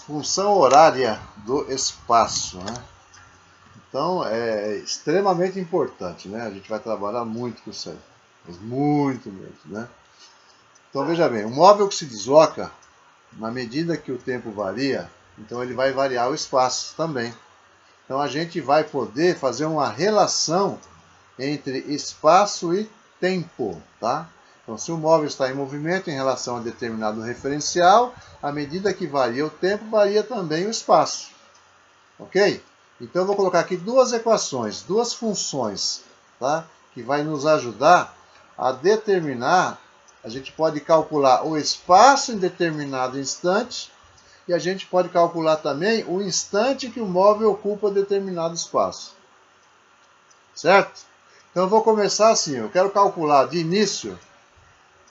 função horária do espaço, né? Então é extremamente importante, né? A gente vai trabalhar muito com isso aí, mas muito mesmo, né? Então veja bem, um móvel que se desloca, na medida que o tempo varia, então ele vai variar o espaço também. Então a gente vai poder fazer uma relação entre espaço e tempo, tá? Então se o móvel está em movimento em relação a determinado referencial, à medida que varia o tempo, varia também o espaço. Ok? Então eu vou colocar aqui duas equações, duas funções, tá? Que vai nos ajudar a determinar, a gente pode calcular o espaço em determinado instante e a gente pode calcular também o instante que o móvel ocupa determinado espaço. Certo? Então eu vou começar assim, eu quero calcular de início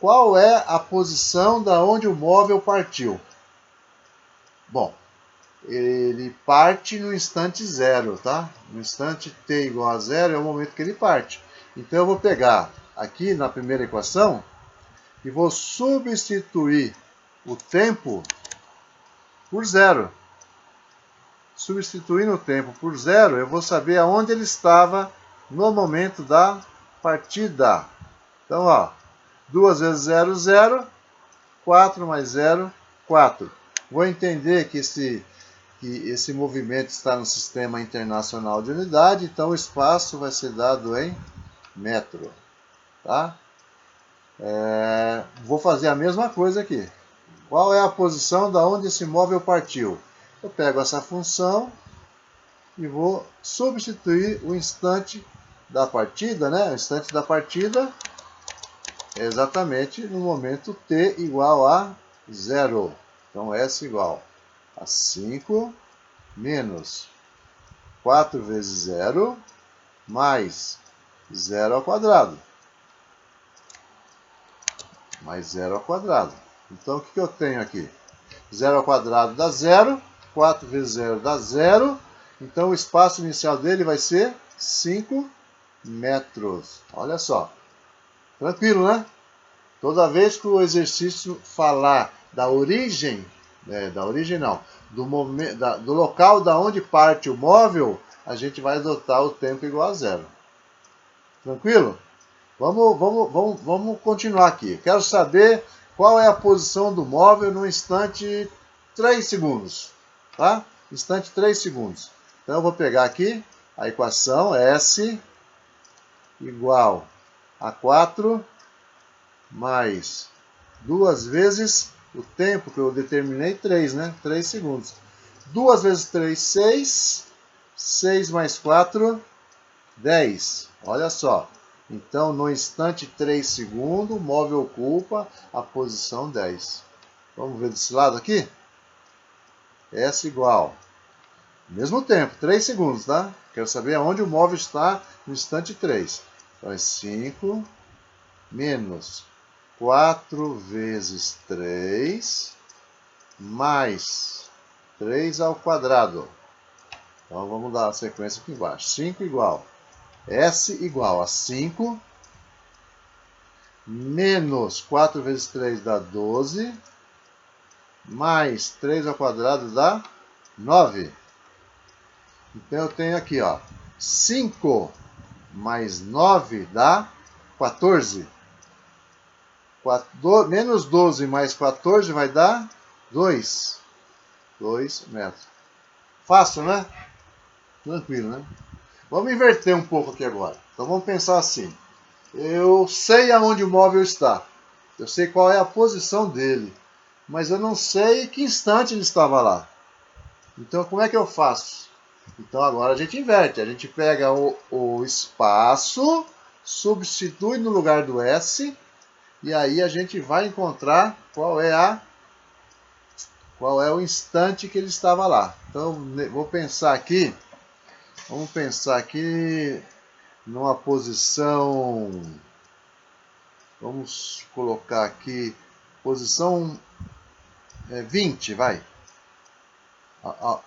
qual é a posição da onde o móvel partiu. Bom, ele parte no instante zero, tá? No instante t igual a zero é o momento que ele parte. Então eu vou pegar aqui na primeira equação e vou substituir o tempo por zero. Substituindo o tempo por zero, eu vou saber aonde ele estava no momento da partida. Então, ó, 2 vezes 0, 0, 4 mais 0, 4. Vou entender que esse movimento está no Sistema Internacional de Unidade, então o espaço vai ser dado em metro. Tá? Vou fazer a mesma coisa aqui. Qual é a posição da onde esse móvel partiu? Eu pego essa função e vou substituir o instante da partida, né? O instante da partida é exatamente no momento t igual a 0. Então, S igual a 5 menos 4 vezes 0 mais 0 ao quadrado. Mais 0 ao quadrado. Então, o que eu tenho aqui? 0 ao quadrado dá 0. 4 vezes 0 dá 0. Então, o espaço inicial dele vai ser 5 metros. Olha só. Tranquilo, né? Toda vez que o exercício falar da origem, do local da onde parte o móvel, a gente vai adotar o tempo igual a zero. Tranquilo? Vamos continuar aqui. Quero saber qual é a posição do móvel no instante 3 segundos. Tá? Instante 3 segundos. Então eu vou pegar aqui a equação S igual a 4 mais 2 vezes o tempo que eu determinei, 3, né? 3 segundos. 2 vezes 3, 6. 6 mais 4, 10. Olha só. Então, no instante 3 segundos, o móvel ocupa a posição 10. Vamos ver desse lado aqui? S igual. Mesmo tempo, 3 segundos, tá? Quero saber aonde o móvel está no instante 3. Então, é 5 menos 4 vezes 3 mais 3 ao quadrado. Então, vamos dar a sequência aqui embaixo. 5 igual. S igual a 5 menos 4 vezes 3 dá 12, mais 3 ao quadrado dá 9. Então, eu tenho aqui, ó, 5 mais 9 dá 14. Menos 12 mais 14 vai dar 2. 2 metros. Fácil, né? Tranquilo, né? Vamos inverter um pouco aqui agora. Então vamos pensar assim. Eu sei aonde o móvel está. Eu sei qual é a posição dele. Mas eu não sei que instante ele estava lá. Então como é que eu faço? Então agora a gente inverte. A gente pega o espaço, substitui no lugar do S. E aí a gente vai encontrar qual é o instante que ele estava lá. Então, vamos pensar aqui numa posição, vamos colocar aqui, posição 20, vai.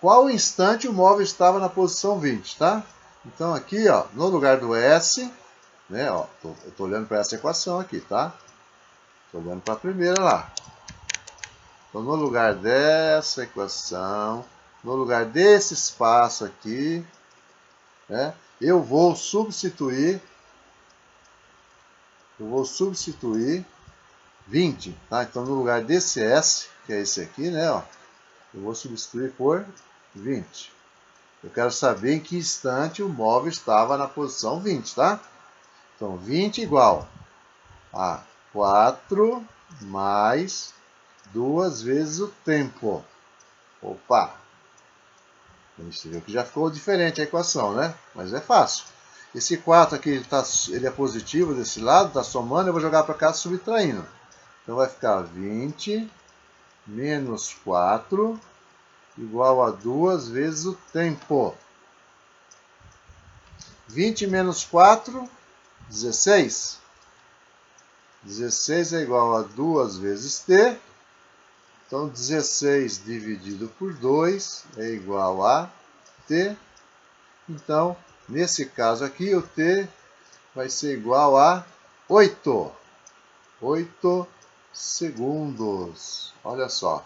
Qual instante o móvel estava na posição 20, tá? Então aqui, ó, no lugar do S, né, ó, eu estou olhando para essa equação aqui, tá? Estou olhando para a primeira lá. Então, no lugar dessa equação, no lugar desse espaço aqui, né, eu vou substituir 20, tá? Então, no lugar desse S, que é esse aqui, né, ó, eu vou substituir por 20. Eu quero saber em que instante o móvel estava na posição 20, tá? Então, 20 igual a 4 mais 2 vezes o tempo. Opa! A gente viu que já ficou diferente a equação, né? Mas é fácil. Esse 4 aqui ele é positivo desse lado, está somando, eu vou jogar para cá subtraindo. Então vai ficar 20 menos 4 igual a 2 vezes o tempo. 20 menos 4, 16. 16 é igual a 2 vezes t. Então, 16 dividido por 2 é igual a t. Então, nesse caso aqui, o t vai ser igual a 8. 8 segundos. Olha só.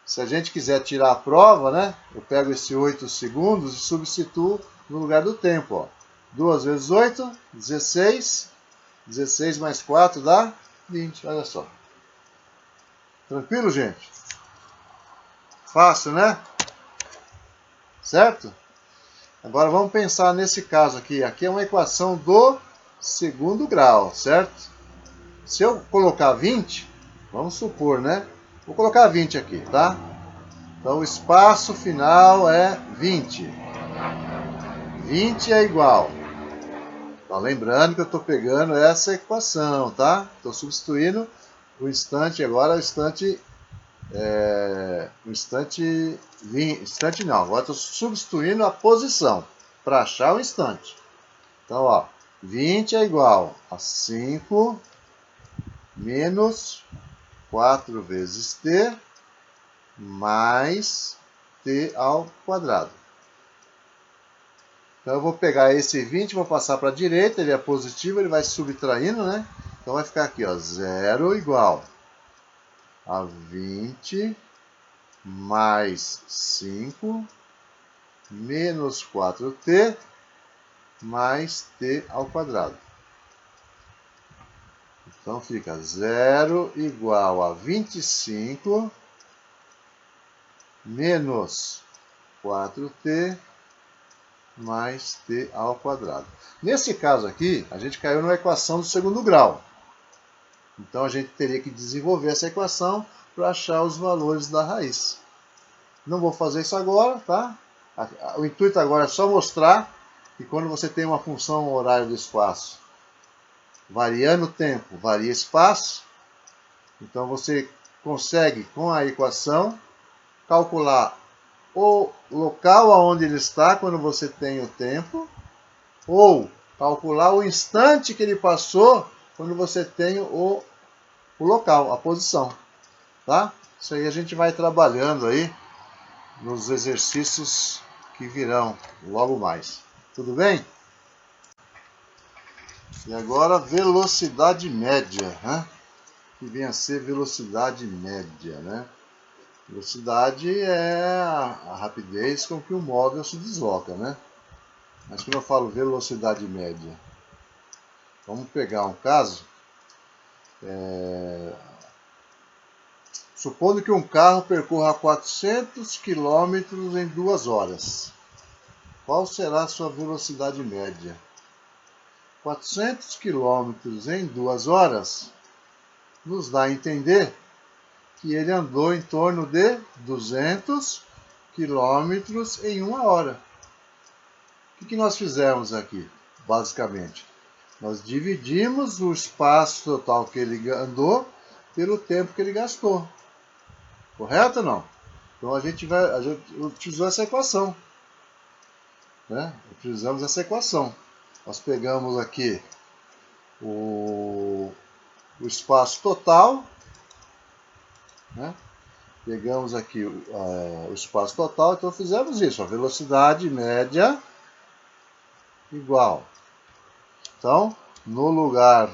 Se a gente quiser tirar a prova, né? Eu pego esse 8 segundos e substituo no lugar do tempo. Ó. 2 vezes 8, 16. 16 mais 4 dá 20. Olha só. Tranquilo, gente? Fácil, né? Certo? Agora vamos pensar nesse caso aqui. Aqui é uma equação do segundo grau, certo? Se eu colocar 20, vamos supor, né? Vou colocar 20 aqui, tá? Então o espaço final é 20. 20 é igual. Então, lembrando que eu estou pegando essa equação, tá? Estou substituindo o instante agora, instante não, agora estou substituindo a posição para achar o instante. Então, ó, 20 é igual a 5 menos 4 vezes t mais t ao quadrado. Então, eu vou pegar esse 20, vou passar para a direita, ele é positivo, ele vai subtraindo, né? Então, vai ficar aqui, ó, 0 igual a 20 mais 5 menos 4t mais t ao quadrado. Então, fica 0 igual a 25 menos 4t mais t ao quadrado. Nesse caso aqui, a gente caiu numa equação do segundo grau. Então, a gente teria que desenvolver essa equação para achar os valores da raiz. Não vou fazer isso agora, tá? O intuito agora é só mostrar que quando você tem uma função horário do espaço variando o tempo, varia espaço, então você consegue, com a equação, calcular o local aonde ele está quando você tem o tempo, ou calcular o instante que ele passou quando você tem o local, a posição. Tá? Isso aí a gente vai trabalhando aí nos exercícios que virão logo mais. Tudo bem? E agora velocidade média, né? Que vem a ser velocidade média, né? Velocidade é a rapidez com que o móvel se desloca, né? Mas quando eu falo velocidade média, vamos pegar um caso. Supondo que um carro percorra 400 km em 2 horas. Qual será a sua velocidade média? 400 km em 2 horas nos dá a entender que ele andou em torno de 200 km em 1 hora. O que nós fizemos aqui, basicamente? Nós dividimos o espaço total que ele andou pelo tempo que ele gastou. Correto ou não? Então a gente utilizou essa equação. Né? Utilizamos essa equação. Nós pegamos aqui o espaço total, né? Pegamos aqui o espaço total, então fizemos isso, a velocidade média igual. Então, no lugar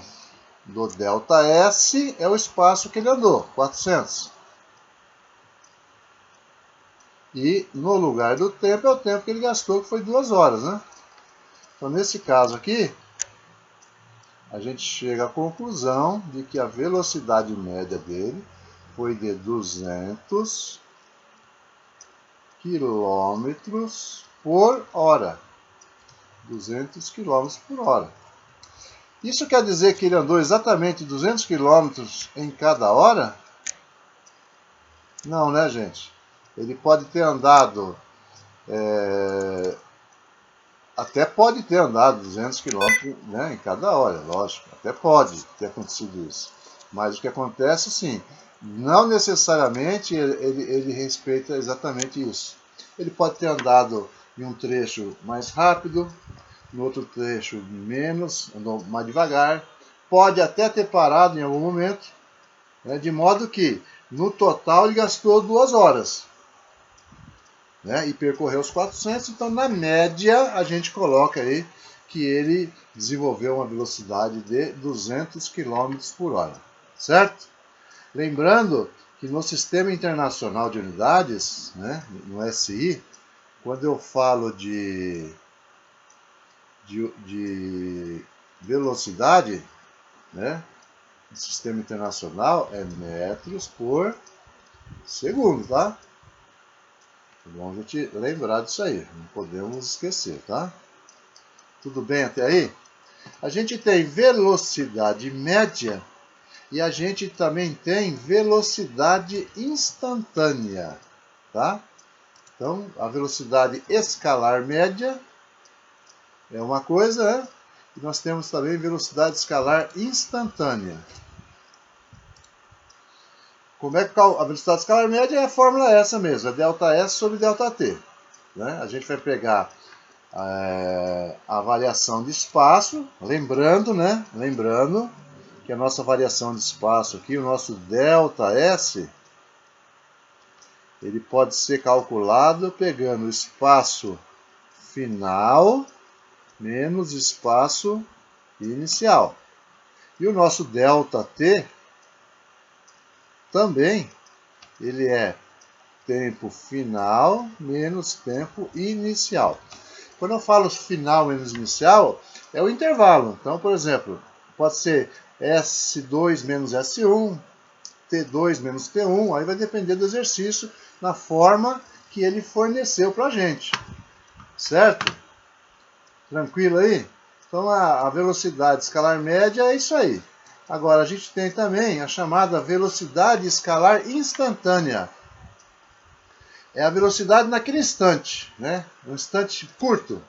do ΔS é o espaço que ele andou, 400. E no lugar do tempo é o tempo que ele gastou, que foi 2 horas, né? Então, nesse caso aqui, a gente chega à conclusão de que a velocidade média dele foi de 200 quilômetros por hora. 200 quilômetros por hora. Isso quer dizer que ele andou exatamente 200 quilômetros em cada hora? Não, né, gente? Ele pode ter andado... Até pode ter andado 200 quilômetros, né, em cada hora, lógico. Até pode ter acontecido isso. Mas o que acontece, sim, não necessariamente ele respeita exatamente isso. Ele pode ter andado em um trecho mais rápido, no outro trecho menos, andou mais devagar. Pode até ter parado em algum momento, né, de modo que, no total, ele gastou 2 horas. Né, e percorreu os 400, então na média a gente coloca aí que ele desenvolveu uma velocidade de 200 km por hora, certo? Lembrando que no Sistema Internacional de Unidades, né, no SI, quando eu falo de velocidade, né, no Sistema Internacional é metros por segundo, tá? Vamos a gente lembrar disso aí, não podemos esquecer, tá? Tudo bem até aí? A gente tem velocidade média e a gente também tem velocidade instantânea, tá? Então, a velocidade escalar média é uma coisa, né? E nós temos também velocidade escalar instantânea. Como é que a velocidade escalar média é a fórmula essa mesmo, é ΔS sobre ΔT. Né? A gente vai pegar a variação de espaço, lembrando, né? Lembrando que a nossa variação de espaço aqui, o nosso ΔS, ele pode ser calculado pegando o espaço final menos espaço inicial. E o nosso ΔT também, ele é tempo final menos tempo inicial. Quando eu falo final menos inicial, é o intervalo. Então, por exemplo, pode ser S2 menos S1, T2 menos T1, aí vai depender do exercício, na forma que ele forneceu para a gente. Certo? Tranquilo aí? Então, a velocidade escalar média é isso aí. Agora, a gente tem também a chamada velocidade escalar instantânea. É a velocidade naquele instante, né? Um instante curto.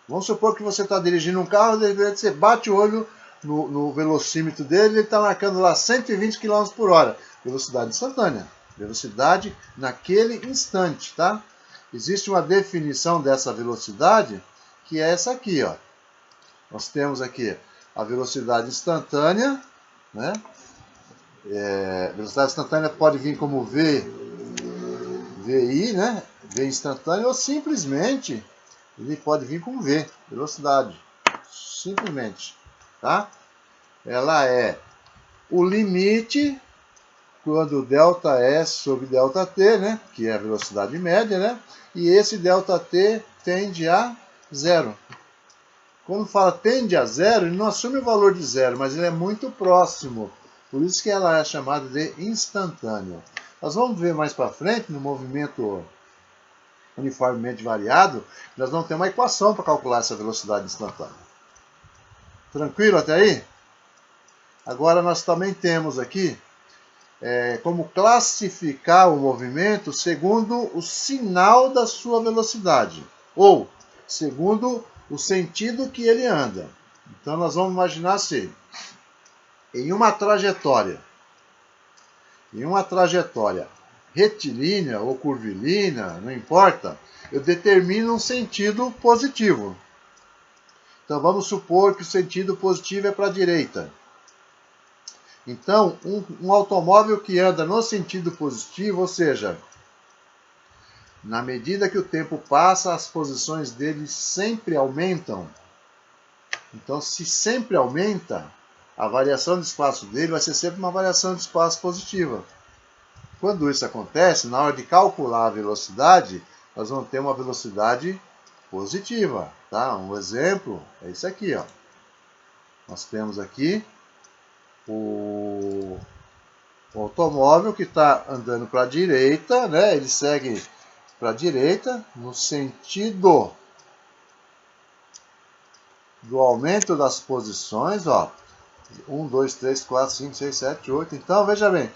Vamos supor que você está dirigindo um carro, de repente você bate o olho no velocímetro dele, ele está marcando lá 120 km por hora. Velocidade instantânea. Velocidade naquele instante, tá? Existe uma definição dessa velocidade que é essa aqui, ó. Nós temos aqui a velocidade instantânea, né? Velocidade instantânea pode vir como VI, né? V instantâneo, ou simplesmente ele pode vir com V, velocidade, simplesmente, tá? Ela é o limite quando ΔS sobre ΔT, né? Que é a velocidade média, né? E esse ΔT tende a zero. Quando fala tende a zero, ele não assume o valor de zero, mas ele é muito próximo. Por isso que ela é chamada de instantânea. Nós vamos ver mais para frente, no movimento uniformemente variado, nós vamos ter uma equação para calcular essa velocidade instantânea. Tranquilo até aí? Agora nós também temos aqui como classificar o movimento segundo o sinal da sua velocidade, ou segundo o sentido que ele anda. Então nós vamos imaginar assim, em uma trajetória retilínea ou curvilínea, não importa, eu determino um sentido positivo. Então vamos supor que o sentido positivo é para a direita. Então, um automóvel que anda no sentido positivo, ou seja, na medida que o tempo passa, as posições dele sempre aumentam. Então, se sempre aumenta, a variação de espaço dele vai ser sempre uma variação de espaço positiva. Quando isso acontece, na hora de calcular a velocidade, nós vamos ter uma velocidade positiva, tá? Um exemplo é isso aqui, ó. Nós temos aqui o automóvel que está andando para a direita, né? Ele segue para a direita no sentido do aumento das posições, ó. 1, 2, 3, 4, 5, 6, 7, 8. Então, veja bem,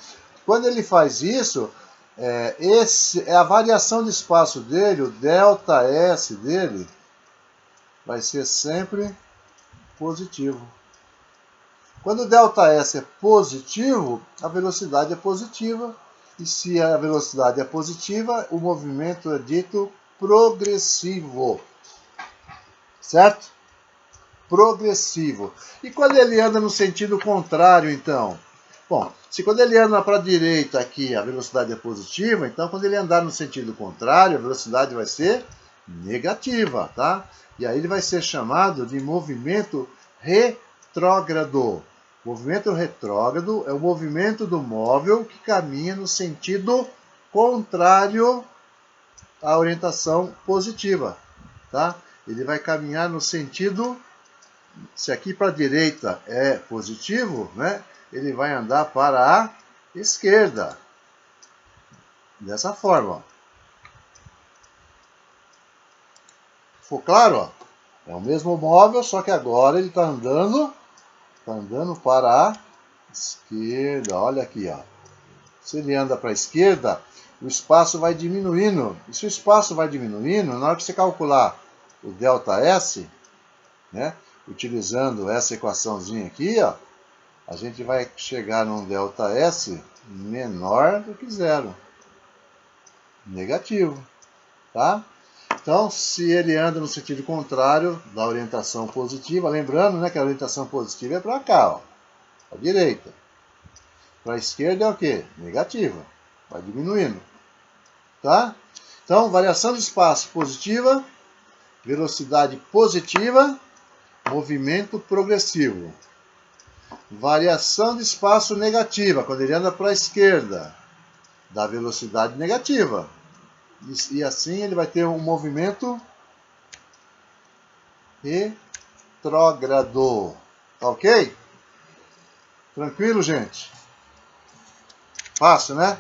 quando ele faz isso, a variação de espaço dele, o ΔS dele, vai ser sempre positivo. Quando o ΔS é positivo, a velocidade é positiva. E se a velocidade é positiva, o movimento é dito progressivo. Certo? Progressivo. E quando ele anda no sentido contrário, então? Bom, se quando ele anda para a direita aqui a velocidade é positiva, então quando ele andar no sentido contrário, a velocidade vai ser negativa, tá? E aí ele vai ser chamado de movimento retrógrado. Movimento retrógrado é o movimento do móvel que caminha no sentido contrário à orientação positiva, tá? Ele vai caminhar no sentido, se aqui para a direita é positivo, né? Ele vai andar para a esquerda. Dessa forma, ó. Ficou claro? Ó? É o mesmo móvel, só que agora ele está andando para a esquerda. Olha aqui, ó. Se ele anda para a esquerda, o espaço vai diminuindo. E se o espaço vai diminuindo, na hora que você calcular o ΔS, né, utilizando essa equaçãozinha aqui, ó, a gente vai chegar num ΔS menor do que zero. Negativo. Tá? Então, se ele anda no sentido contrário da orientação positiva, lembrando, né, que a orientação positiva é para cá, ó, para a direita. Para a esquerda é o quê? Negativa. Vai diminuindo. Tá? Então, variação de espaço positiva, velocidade positiva, movimento progressivo. Variação de espaço negativa, quando ele anda para a esquerda, dá velocidade negativa. E assim ele vai ter um movimento retrógrado. Tá ok? Tranquilo, gente? Fácil, né?